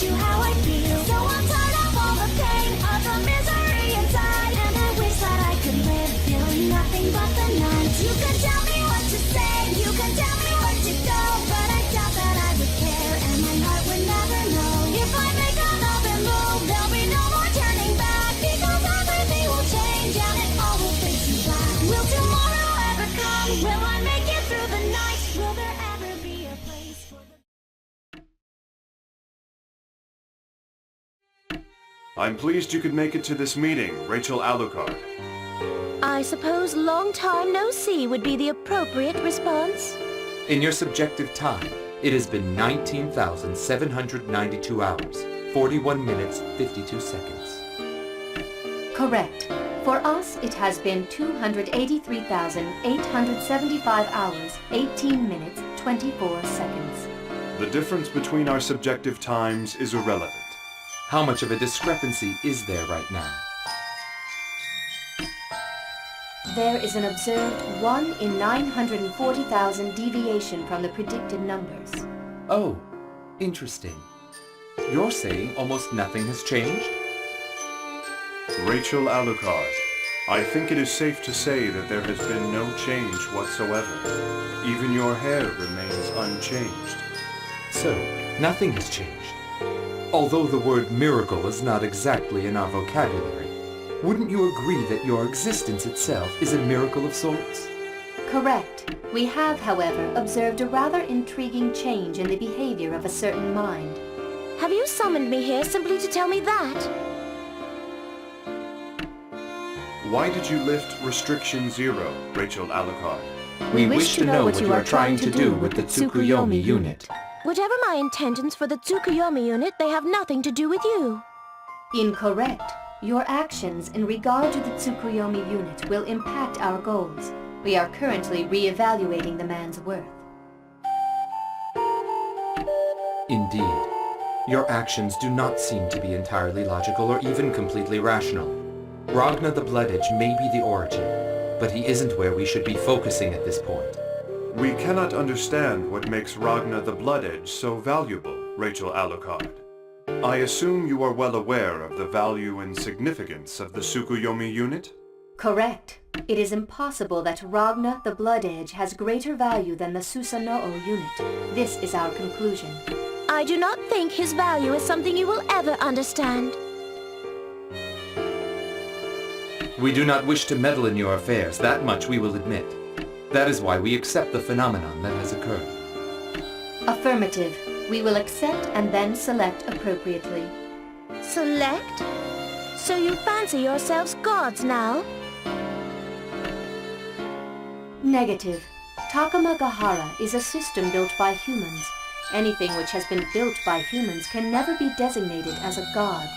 you how I feel. So I'm tired of all the pain, of the misery inside, and I wish that I could live feeling nothing but the night. You can tell me what to say, you can tell me where to go, but I doubt that I would care, and my heart would never know. If I make another move, there'll be no more turning back, because everything will change and it all will fade to black. Will tomorrow ever come? Will I make it through the night? Will there ever be a place for the... I'm pleased you could make it to this meeting, Rachel Alucard. I suppose long time no see would be the appropriate response. In your subjective time, it has been 19,792 hours, 41 minutes, 52 seconds. Correct. For us, it has been 283,875 hours, 18 minutes, 24 seconds. The difference between our subjective times is irrelevant. How much of a discrepancy is there right now? There is an observed 1 in 940,000 deviation from the predicted numbers. Oh, interesting. You're saying almost nothing has changed? Rachel Alucard, I think it is safe to say that there has been no change whatsoever. Even your hair remains unchanged. So, nothing has changed. Although the word miracle is not exactly in our vocabulary, wouldn't you agree that your existence itself is a miracle of sorts? Correct. We have, however, observed a rather intriguing change in the behavior of a certain mind. Have you summoned me here simply to tell me that? Why did you lift Restriction 0, Rachel Alucard? We wish to know what you are trying to do with the Tsukuyomi unit. Whatever my intentions for the Tsukuyomi unit, they have nothing to do with you. Incorrect. Your actions in regard to the Tsukuyomi unit will impact our goals. We are currently re-evaluating the man's worth. Indeed. Your actions do not seem to be entirely logical or even completely rational. Ragna the Blood Edge may be the origin, but he isn't where we should be focusing at this point. We cannot understand what makes Ragna the Blood Edge so valuable, Rachel Alucard. I assume you are well aware of the value and significance of the Tsukuyomi unit? Correct. It is impossible that Ragna the Blood Edge has greater value than the Susanoo unit. This is our conclusion. I do not think his value is something you will ever understand. We do not wish to meddle in your affairs, that much we will admit. That is why we accept the phenomenon that has occurred. Affirmative. We will accept and then select appropriately. Select? So you fancy yourselves gods now? Negative. Takamagahara is a system built by humans. Anything which has been built by humans can never be designated as a god.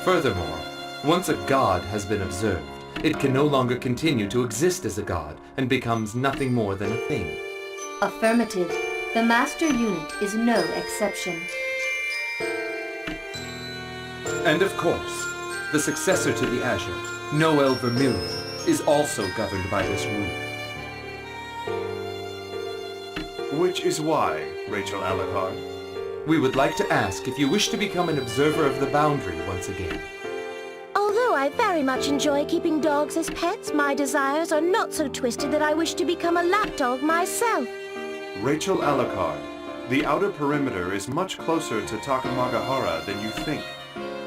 Furthermore, once a god has been observed, it can no longer continue to exist as a god and becomes nothing more than a thing. Affirmative. The master unit is no exception. And of course, the successor to the Azure, Noel Vermilion, is also governed by this rule. Which is why, Rachel Alucard? We would like to ask if you wish to become an observer of the boundary once again. Although I very much enjoy keeping dogs as pets, my desires are not so twisted that I wish to become a lapdog myself. Rachel Alucard, the outer perimeter is much closer to Takamagahara than you think.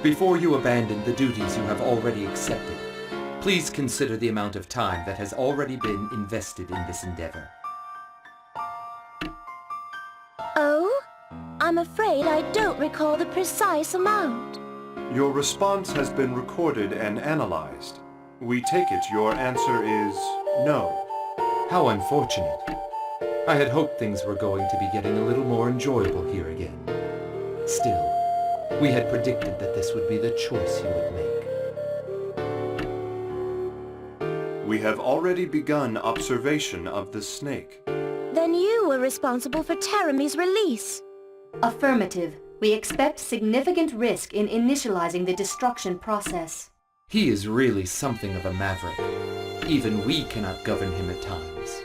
Before you abandon the duties you have already accepted, please consider the amount of time that has already been invested in this endeavor. Oh? I'm afraid I don't recall the precise amount. Your response has been recorded and analyzed. We take it your answer is no. How unfortunate. I had hoped things were going to be getting a little more enjoyable here again. Still, we had predicted that this would be the choice you would make. We have already begun observation of the snake. Then you were responsible for Terami's release. Affirmative. We expect significant risk in initializing the destruction process. He is really something of a maverick. Even we cannot govern him at times.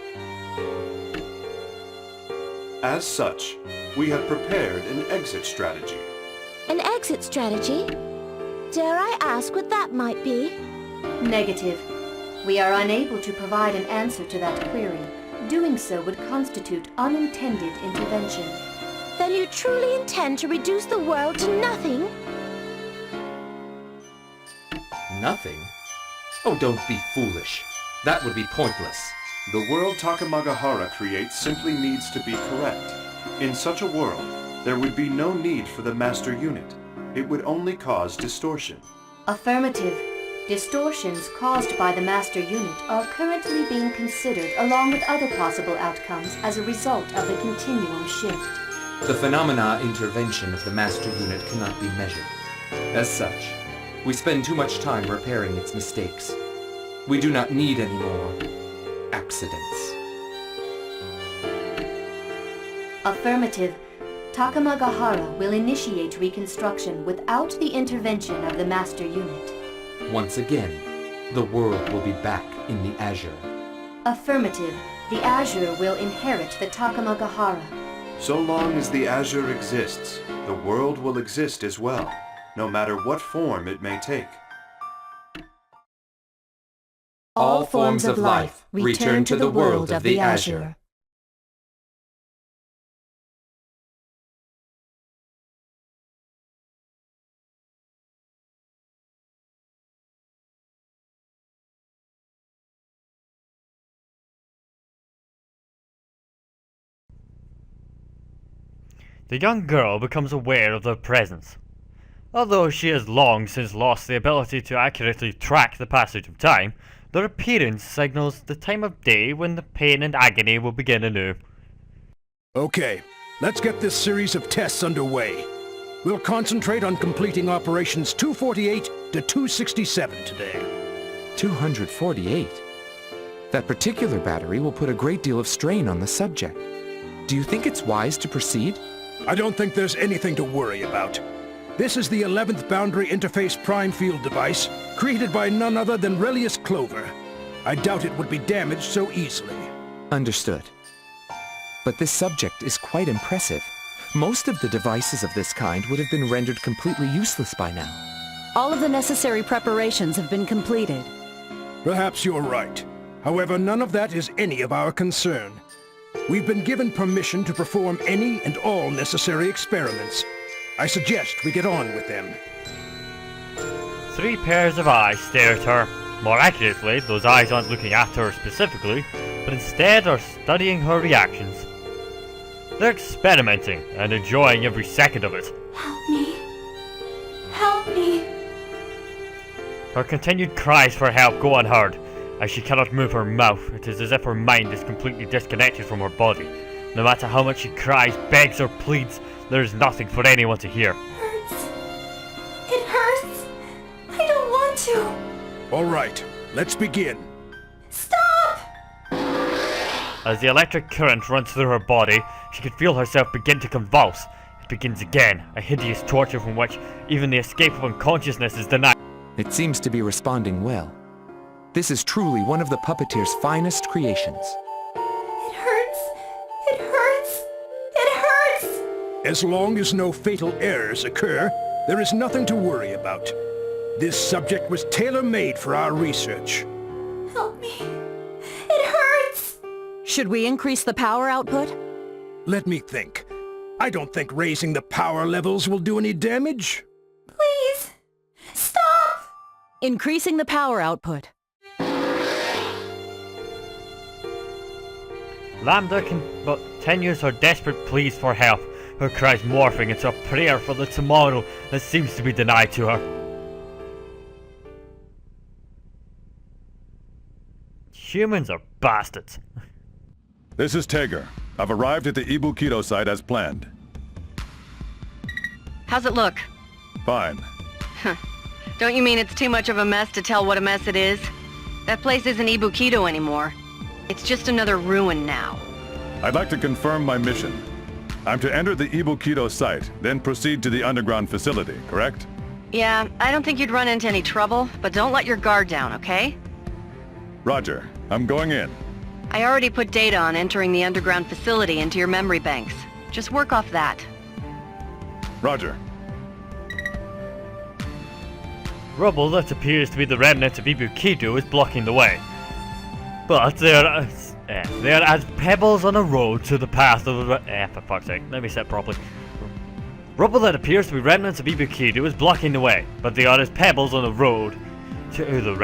As such, we have prepared an exit strategy. An exit strategy? Dare I ask what that might be? Negative. We are unable to provide an answer to that query. Doing so would constitute unintended intervention. Then you truly intend to reduce the world to nothing? Nothing? Oh, don't be foolish. That would be pointless. The world Takamagahara creates simply needs to be correct. In such a world, there would be no need for the master unit. It would only cause distortion. Affirmative. Distortions caused by the master unit are currently being considered along with other possible outcomes as a result of the continuum shift. The phenomena intervention of the master unit cannot be measured. As such, we spend too much time repairing its mistakes. We do not need any more accidents. Affirmative. Takamagahara will initiate reconstruction without the intervention of the master unit. Once again, the world will be back in the Azure. Affirmative. The Azure will inherit the Takamagahara. So long as the Azure exists, the world will exist as well, no matter what form it may take. All forms of life return to the world of the Azure. The young girl becomes aware of their presence. Although she has long since lost the ability to accurately track the passage of time, their appearance signals the time of day when the pain and agony will begin anew. Okay, let's get this series of tests underway. We'll concentrate on completing operations 248 to 267 today. 248? That particular battery will put a great deal of strain on the subject. Do you think it's wise to proceed? I don't think there's anything to worry about. This is the 11th Boundary Interface Prime Field device, created by none other than Relius Clover. I doubt it would be damaged so easily. Understood. But this subject is quite impressive. Most of the devices of this kind would have been rendered completely useless by now. All of the necessary preparations have been completed. Perhaps you're right. However, none of that is any of our concern. We've been given permission to perform any and all necessary experiments. I suggest we get on with them. 3 pairs of eyes stare at her. More accurately, those eyes aren't looking at her specifically, but instead are studying her reactions. They're experimenting and enjoying every second of it. Help me. Help me. Her continued cries for help go unheard. As she cannot move her mouth, it is as if her mind is completely disconnected from her body. No matter how much she cries, begs, or pleads, there is nothing for anyone to hear. Hurts. It hurts. I don't want to. All right, let's begin. Stop! As the electric current runs through her body, she can feel herself begin to convulse. It begins again, a hideous torture from which even the escape of unconsciousness is denied. It seems to be responding well. This is truly one of the puppeteer's finest creations. It hurts. It hurts. It hurts. As long as no fatal errors occur, there is nothing to worry about. This subject was tailor-made for our research. Help me. It hurts. Should we increase the power output? Let me think. I don't think raising the power levels will do any damage. Please. Stop. Increasing the power output. Lambda continues her desperate pleas for help, her cries morphing into a prayer for the tomorrow that seems to be denied to her. Humans are bastards. This is Trigger. I've arrived at the Ibukido site as planned. How's it look? Fine. Don't you mean it's too much of a mess to tell what a mess it is? That place isn't Ibukido anymore. It's just another ruin now. I'd like to confirm my mission. I'm to enter the Ibukido site, then proceed to the underground facility, correct? Yeah, I don't think you'd run into any trouble, but don't let your guard down, okay? Roger. I'm going in. I already put data on entering the underground facility into your memory banks. Just work off that. Roger. Rubble that appears to be the remnants of Ibukido is blocking the way. But they are as pebbles on a road to the path of the... for fuck's sake, let me say it properly. Rubble that appears to be remnants of Ibukido is blocking the way, but they are as pebbles on a road to the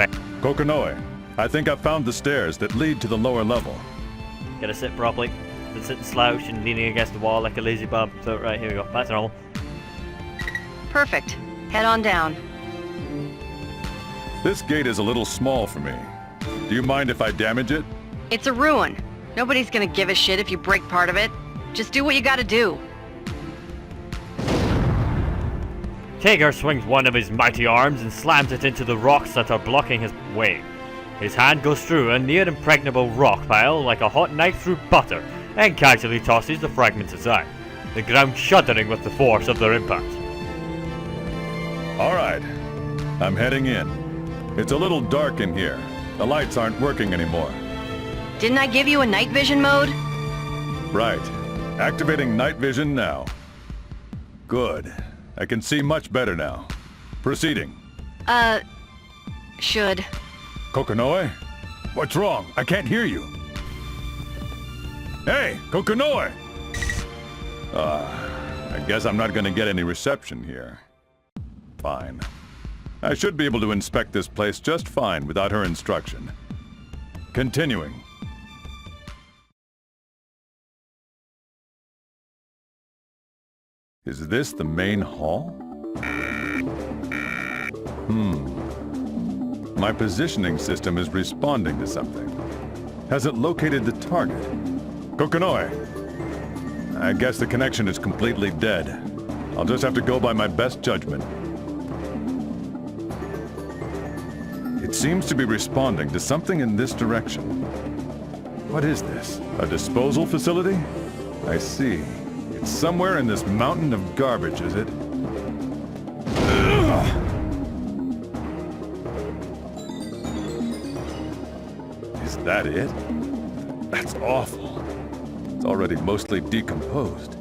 Kokonoe, I think I've found the stairs that lead to the lower level. Gotta sit properly. Been sitting slouched and leaning against the wall like a lazy bum. So, right, here we go. Back to normal. Perfect. Head on down. This gate is a little small for me. Do you mind if I damage it? It's a ruin. Nobody's gonna give a shit if you break part of it. Just do what you gotta do. Trigger swings one of his mighty arms and slams it into the rocks that are blocking his way. His hand goes through a near impregnable rock pile like a hot knife through butter and casually tosses the fragments aside, the ground shuddering with the force of their impact. Alright, I'm heading in. It's a little dark in here. The lights aren't working anymore. Didn't I give you a night vision mode? Right. Activating night vision now. Good. I can see much better now. Proceeding. Should. Kokonoe? What's wrong? I can't hear you. Hey, Kokonoe! I guess I'm not gonna get any reception here. Fine. I should be able to inspect this place just fine without her instruction. Continuing. Is this the main hall? My positioning system is responding to something. Has it located the target? Kokonoe! I guess the connection is completely dead. I'll just have to go by my best judgment. It seems to be responding to something in this direction. What is this? A disposal facility? I see. It's somewhere in this mountain of garbage, is it? Is that it? That's awful. It's already mostly decomposed.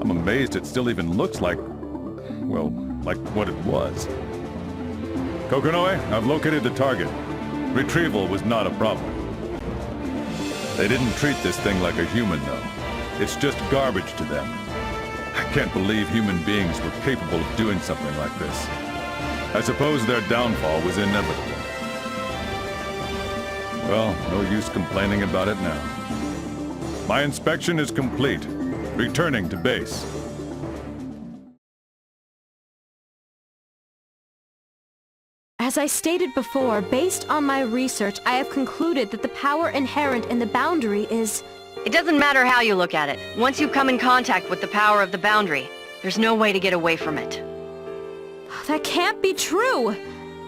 I'm amazed it still even looks like, well, like what it was. Kokonoe, I've located the target. Retrieval was not a problem. They didn't treat this thing like a human, though. It's just garbage to them. I can't believe human beings were capable of doing something like this. I suppose their downfall was inevitable. Well, no use complaining about it now. My inspection is complete. Returning to base. As I stated before, based on my research, I have concluded that the power inherent in the boundary is... It doesn't matter how you look at it. Once you come in contact with the power of the boundary, there's no way to get away from it. That can't be true!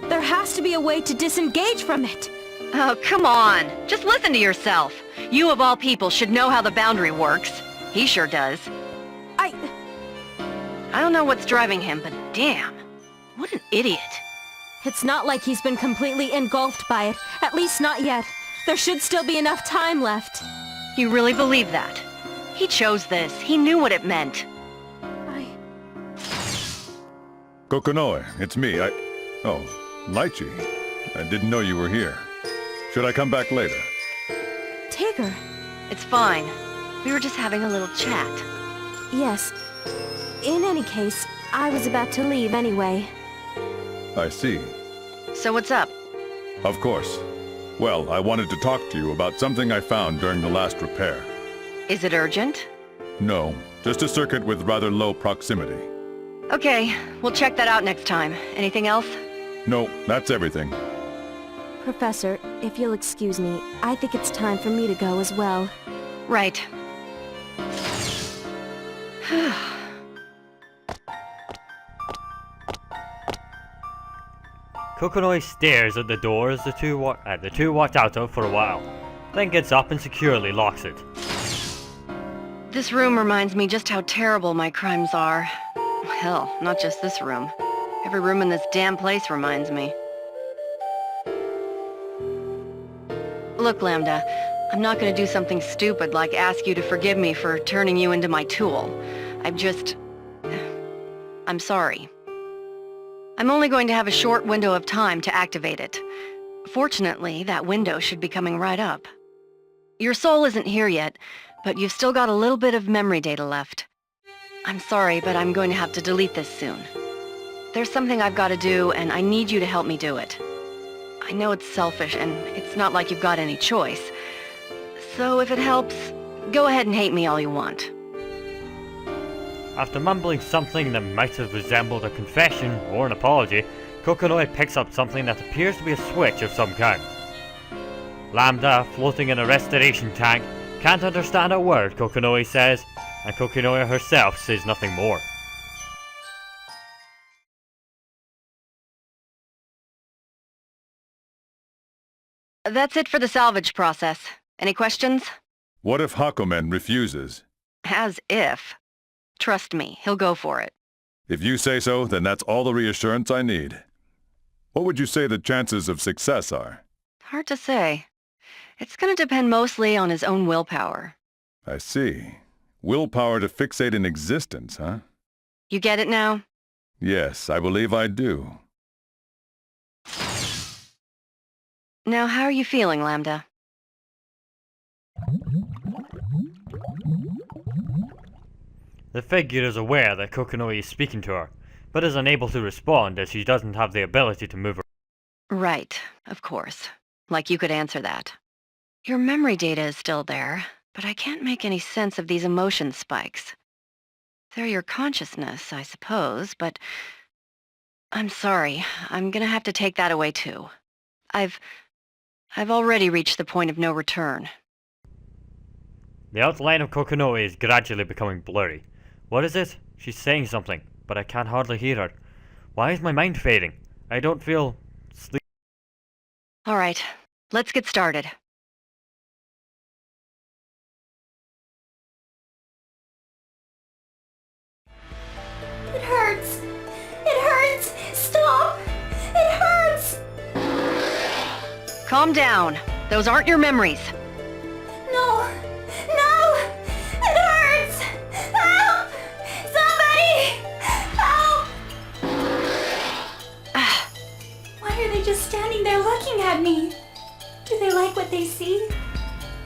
There has to be a way to disengage from it! Oh, come on! Just listen to yourself! You of all people should know how the boundary works. He sure does. I don't know what's driving him, but damn. What an idiot. It's not like he's been completely engulfed by it. At least not yet. There should still be enough time left. You really believe that? He chose this. He knew what it meant. Kokonoe, it's me. Oh, Lychee. I didn't know you were here. Should I come back later? Tigger. It's fine. We were just having a little chat. Yes. In any case, I was about to leave anyway. I see. So what's up? Of course. Well, I wanted to talk to you about something I found during the last repair. Is it urgent? No, just a circuit with rather low proximity. Okay, we'll check that out next time. Anything else? No, that's everything. Professor, if you'll excuse me, I think it's time for me to go as well. Right. Kokonoe stares at the door as the two watch out of for a while, then gets up and securely locks it. This room reminds me just how terrible my crimes are. Hell, not just this room. Every room in this damn place reminds me. Look, Lambda, I'm not gonna do something stupid like ask you to forgive me for turning you into my tool. I'm sorry. I'm only going to have a short window of time to activate it. Fortunately, that window should be coming right up. Your soul isn't here yet, but you've still got a little bit of memory data left. I'm sorry, but I'm going to have to delete this soon. There's something I've got to do, and I need you to help me do it. I know it's selfish, and it's not like you've got any choice. So if it helps, go ahead and hate me all you want. After mumbling something that might have resembled a confession or an apology, Kokonoi picks up something that appears to be a switch of some kind. Lambda, floating in a restoration tank, can't understand a word Kokonoi says, and Kokonoi herself says nothing more. That's it for the salvage process. Any questions? What if reccomend refuses? As if. Trust me, he'll go for it. If you say so, then that's all the reassurance I need. What would you say the chances of success are? Hard to say. It's gonna depend mostly on his own willpower. I see. Willpower to fixate in existence, huh? You get it now? Yes, I believe I do. Now, how are you feeling, Lambda? The figure is aware that Kokonoi is speaking to her, but is unable to respond as she doesn't have the ability to move her. Right, of course. Like you could answer that. Your memory data is still there, but I can't make any sense of these emotion spikes. They're your consciousness, I suppose, but... I'm sorry, I'm gonna have to take that away too. I've already reached the point of no return. The outline of Kokonoi is gradually becoming blurry. What is it? She's saying something, but I can't hardly hear her. Why is my mind fading? I don't feel... sleep. Alright, let's get started. It hurts. It hurts. Stop. It hurts. Calm down. Those aren't your memories. No. No. It hurts. Help. Somebody. Help. Why are they just standing there looking at me? Do they like what they see?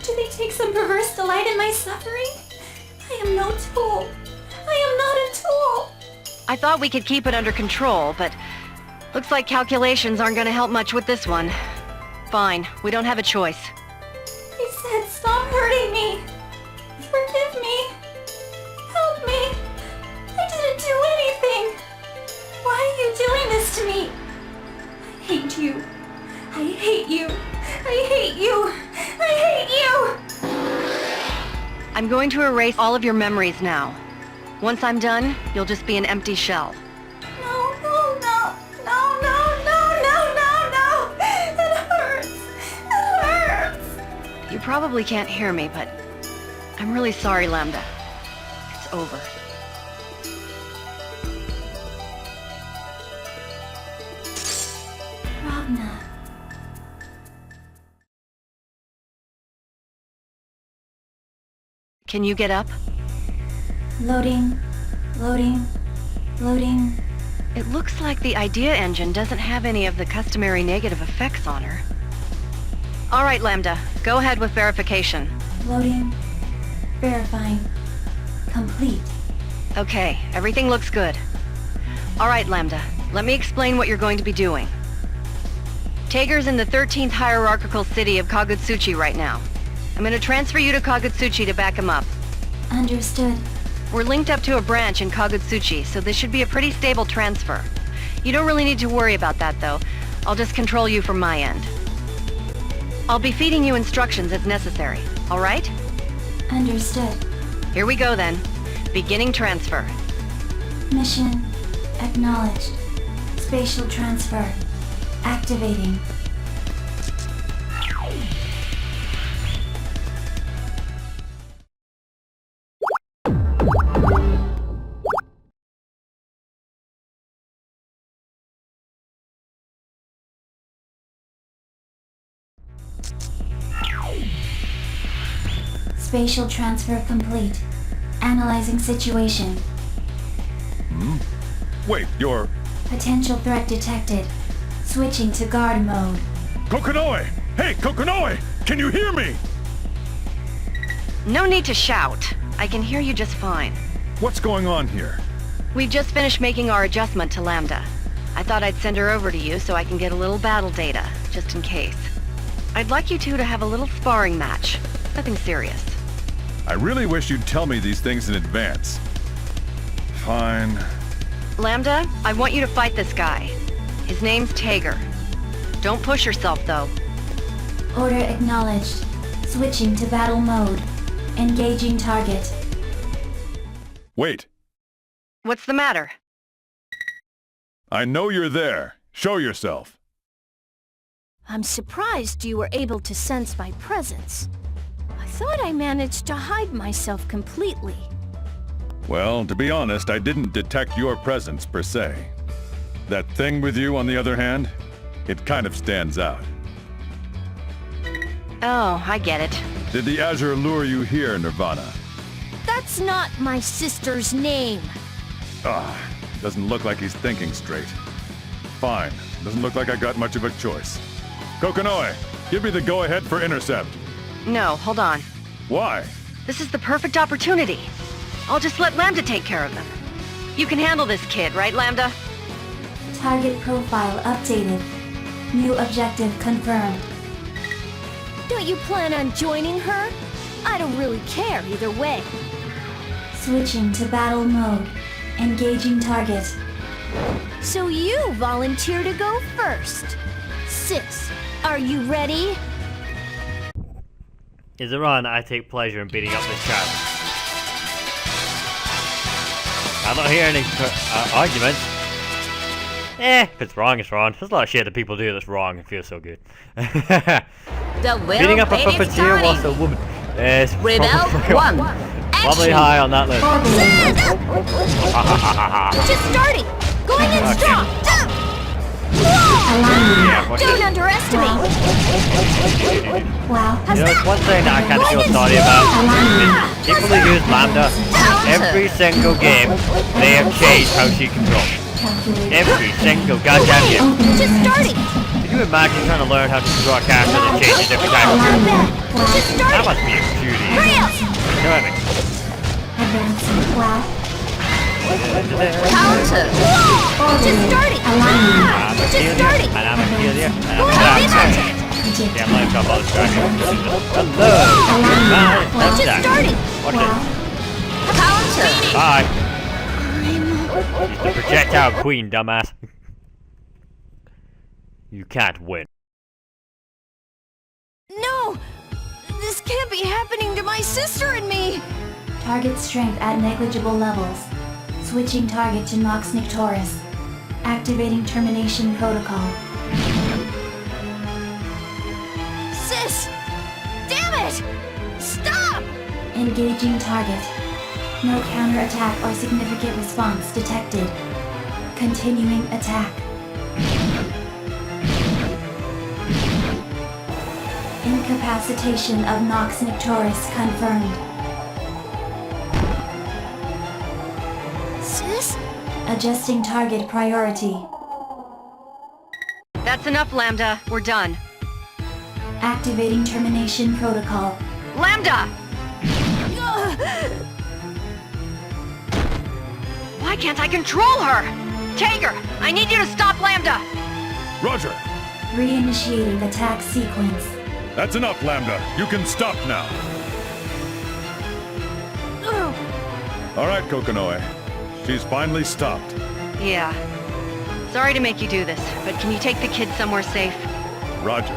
Do they take some perverse delight in my suffering? I am no tool. I am not a tool. I thought we could keep it under control, but looks like calculations aren't gonna help much with this one. Fine, we don't have a choice. They said stop hurting me. Forgive me. Help me. I didn't do anything. Why are you doing this to me? I hate you. I hate you. I hate you. I hate you. I'm going to erase all of your memories now. Once I'm done, you'll just be an empty shell. No, no, no, no, no, no, no, no, no. It hurts. It hurts. You probably can't hear me, but I'm really sorry, Lambda. It's over. Ragna. Can you get up? Loading, loading, loading. It looks like the idea engine doesn't have any of the customary negative effects on her. All right, Lambda, go ahead with verification. Loading, verifying, complete. Okay, everything looks good. All right, Lambda, let me explain what you're going to be doing. Tager's in the 13th hierarchical city of Kagutsuchi right now. I'm going to transfer you to Kagutsuchi to back him up. Understood. We're linked up to a branch in Kagutsuchi, so this should be a pretty stable transfer. You don't really need to worry about that, though. I'll just control you from my end. I'll be feeding you instructions as necessary, all right? Understood. Here we go, then. Beginning transfer. Mission acknowledged. Spatial transfer. Activating. Spatial transfer complete. Analyzing situation. Wait, you're... Potential threat detected. Switching to guard mode. Kokonoe! Hey, Kokonoe! Can you hear me? No need to shout. I can hear you just fine. What's going on here? We've just finished making our adjustment to Lambda. I thought I'd send her over to you so I can get a little battle data, just in case. I'd like you two to have a little sparring match. Nothing serious. I really wish you'd tell me these things in advance. Fine. Lambda, I want you to fight this guy. His name's Trigger. Don't push yourself, though. Order acknowledged. Switching to battle mode. Engaging target. Wait. What's the matter? I know you're there. Show yourself. I'm surprised you were able to sense my presence. I thought I managed to hide myself completely. Well, to be honest, I didn't detect your presence per se. That thing with you, on the other hand, it kind of stands out. Oh, I get it. Did the Azure lure you here, Nirvana? That's not my sister's name. Doesn't look like he's thinking straight. Fine. Doesn't look like I got much of a choice. Kokonoe, give me the go-ahead for intercept. No, hold on. Why? This is the perfect opportunity. I'll just let Lambda take care of them. You can handle this kid, right, Lambda? Target profile updated. New objective confirmed. Don't you plan on joining her? I don't really care either way. Switching to battle mode. Engaging target. So you volunteer to go first. Sis, are you ready? Is it wrong that I take pleasure in beating up this child? I'm not hearing any arguments. If it's wrong, it's wrong. There's a lot of shit that people do that's wrong and feels so good. Beating up a puppeteer whilst a woman is probably high on that list. Just starting! Going in strong! Don't underestimate! Wow. You know, it's one thing that I kind of feel sorry about is people who use Lambda, every single game, they have changed how she controls. Every single goddamn game. Just starting! Can you imagine trying to learn how to draw a character that changes every time? Just That starting! must be a cutie. Hurry up! You know what I mean? Advancing. Wow. Counter! Just starting! Just starting! And I'm a kill you. And I'm Going a in yeah, I'm like top all the distractions. Hello! Just starting! Watch it. Counter! Bye. She's the projectile queen, dumbass. You can't win. No! This can't be happening to my sister and me! Target strength at negligible levels. Switching target to Nox Nictoris. Activating termination protocol. Sis! Damn it! Stop! Engaging target. No counterattack or significant response detected. Continuing attack. Incapacitation of Nox Nictoris confirmed. Sis? Adjusting target priority. That's enough, Lambda. We're done. Activating termination protocol. Lambda! Why can't I control her? Trigger, I need you to stop Lambda! Roger. Reinitiating attack sequence. That's enough, Lambda. You can stop now. All right, Kokonoe. She's finally stopped. Yeah. Sorry to make you do this, but can you take the kid somewhere safe? Roger.